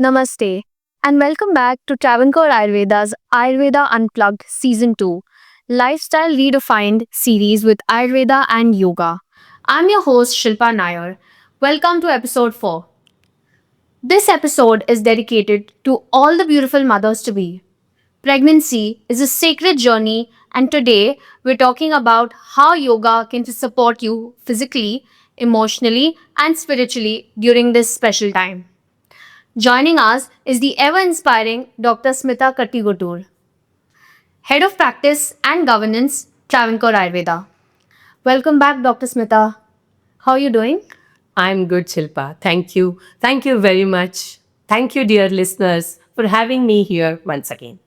Namaste, and welcome back to Travancore Ayurveda's Ayurveda Unplugged Season 2, Lifestyle Redefined series with Ayurveda and Yoga. I'm your host, Shilpa Nair. Welcome to episode 4. This episode is dedicated to all the beautiful mothers to be. Pregnancy is a sacred journey, and today we're talking about how yoga can support you physically, emotionally, and spiritually during this special time. Joining us is the ever inspiring Dr. Smita Kattigotur, Head of Practice and Governance, Travancore Ayurveda. Welcome back, Dr. Smita. How are you doing? I'm good, Shilpa. Thank you. Thank you very much. Thank you, dear listeners, for having me here once again.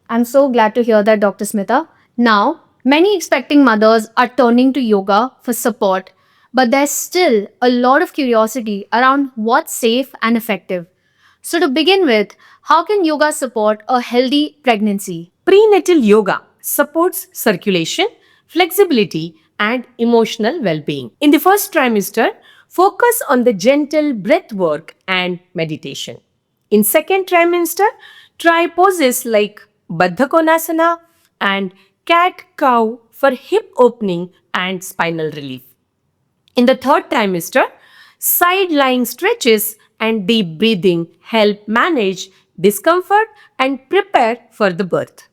I'm so glad to hear that, Dr. Smita. Now, many expecting mothers are turning to yoga for support, but there's still a lot of curiosity around what's safe and effective. So, to begin with, how can yoga support a healthy pregnancy? Prenatal yoga supports circulation, flexibility, and emotional well being. In the first trimester, focus on the gentle breath work and meditation. In second trimester, try poses like Baddha Konasana and cat cow for hip opening and spinal relief. In the third trimester, side lying stretches and deep breathing help manage discomfort and prepare for the birth.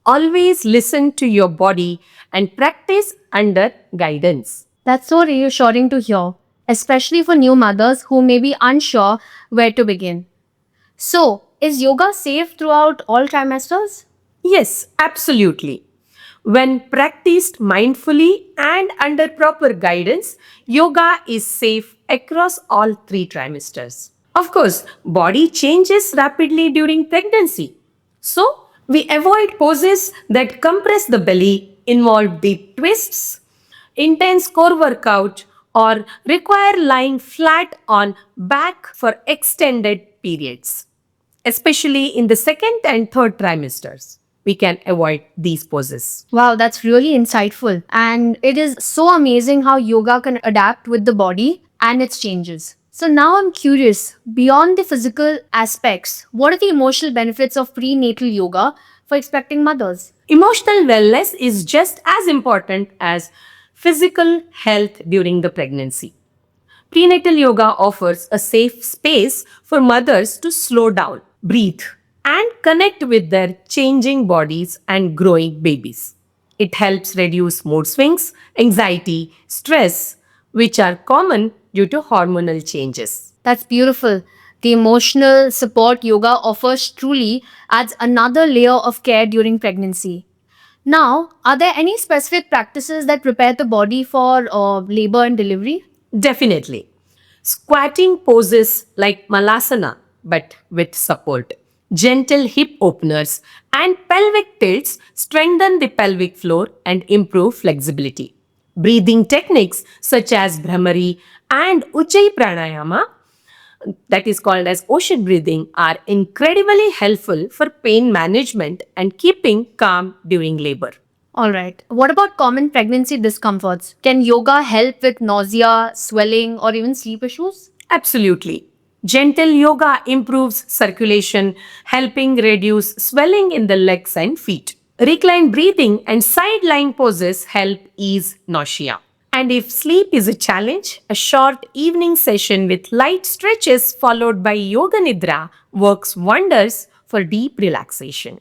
Always listen to your body and practice under guidance. That's so reassuring to hear, especially for new mothers who may be unsure where to begin. So, is yoga safe throughout all trimesters? Yes, absolutely. When practiced mindfully and under proper guidance, yoga is safe across all three trimesters. Of course, body changes rapidly during pregnancy. So, we avoid poses that compress the belly, involve deep twists, intense core workout, or require lying flat on back for extended periods, especially in the second and third trimesters. We can avoid these poses. Wow, that's really insightful. And it is so amazing how yoga can adapt with the body and its changes. So, now I'm curious beyond the physical aspects, what are the emotional benefits of prenatal yoga for expecting mothers? Emotional wellness is just as important as physical health during the pregnancy. Prenatal yoga offers a safe space for mothers to slow down, breathe, and connect with their changing bodies and growing babies. It helps reduce mood swings, anxiety, stress, which are common due to hormonal changes. That's beautiful. The emotional support yoga offers truly adds another layer of care during pregnancy. Now, are there any specific practices that prepare the body for labor and delivery? Definitely. Squatting poses like Malasana, but with support. Gentle hip openers and pelvic tilts strengthen the pelvic floor and improve flexibility. Breathing techniques such as Brahmari and Ujjayi Pranayama, that is called as ocean breathing, are incredibly helpful for pain management and keeping calm during labor. All right. What about common pregnancy discomforts? Can yoga help with nausea, swelling, or even sleep issues? Absolutely. Gentle yoga improves circulation, helping reduce swelling in the legs and feet. Recline breathing and side lying poses help ease nausea. And if sleep is a challenge, a short evening session with light stretches followed by yoga nidra works wonders for deep relaxation.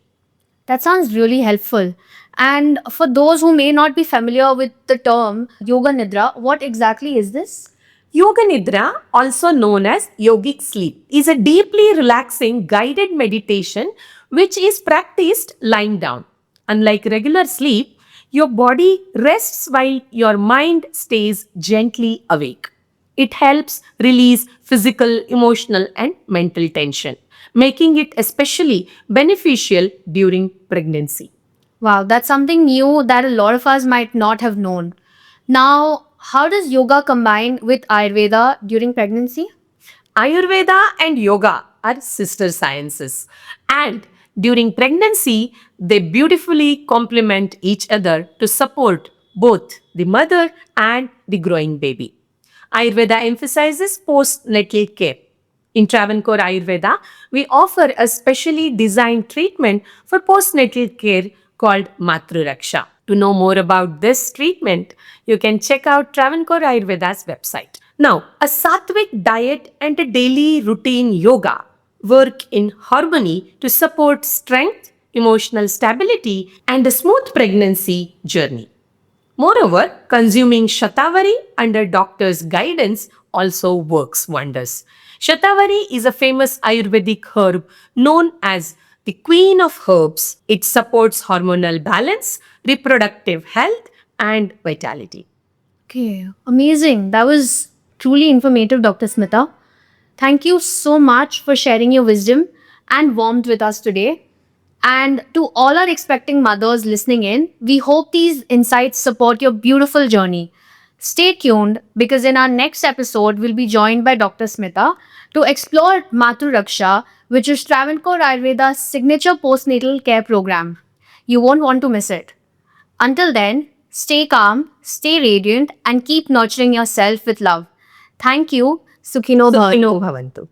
That sounds really helpful. And for those who may not be familiar with the term yoga nidra, what exactly is this? Yoga Nidra, also known as yogic sleep, is a deeply relaxing guided meditation which is practiced lying down. Unlike regular sleep, your body rests while your mind stays gently awake. It helps release physical, emotional, and mental tension, making it especially beneficial during pregnancy. Wow, that's something new that a lot of us might not have known. Now, how does yoga combine with Ayurveda during pregnancy? Ayurveda and yoga are sister sciences, and during pregnancy, they beautifully complement each other to support both the mother and the growing baby. Ayurveda emphasizes postnatal care, In Travancore Ayurveda, we offer a specially designed treatment for postnatal care called Matru Raksha. To know more about this treatment, you can check out Travancore Ayurveda's website. Now, a sattvic diet and a daily routine yoga work in harmony to support strength, emotional stability, and a smooth pregnancy journey. Moreover, consuming Shatavari under doctor's guidance also works wonders. Shatavari is a famous Ayurvedic herb known as the queen of herbs. It supports hormonal balance, reproductive health, and vitality. Okay, amazing. That was truly informative, Dr. Smita. Thank you so much for sharing your wisdom and warmth with us today. And to all our expecting mothers listening in, we hope these insights support your beautiful journey. Stay tuned because in our next episode, we'll be joined by Dr. Smita to explore Matru Raksha, which is Travancore Ayurveda's signature postnatal care program. You won't want to miss it. Until then, stay calm, stay radiant, and keep nurturing yourself with love. Thank you. Sukhino Bhavantu. Sukhino Bhavantu.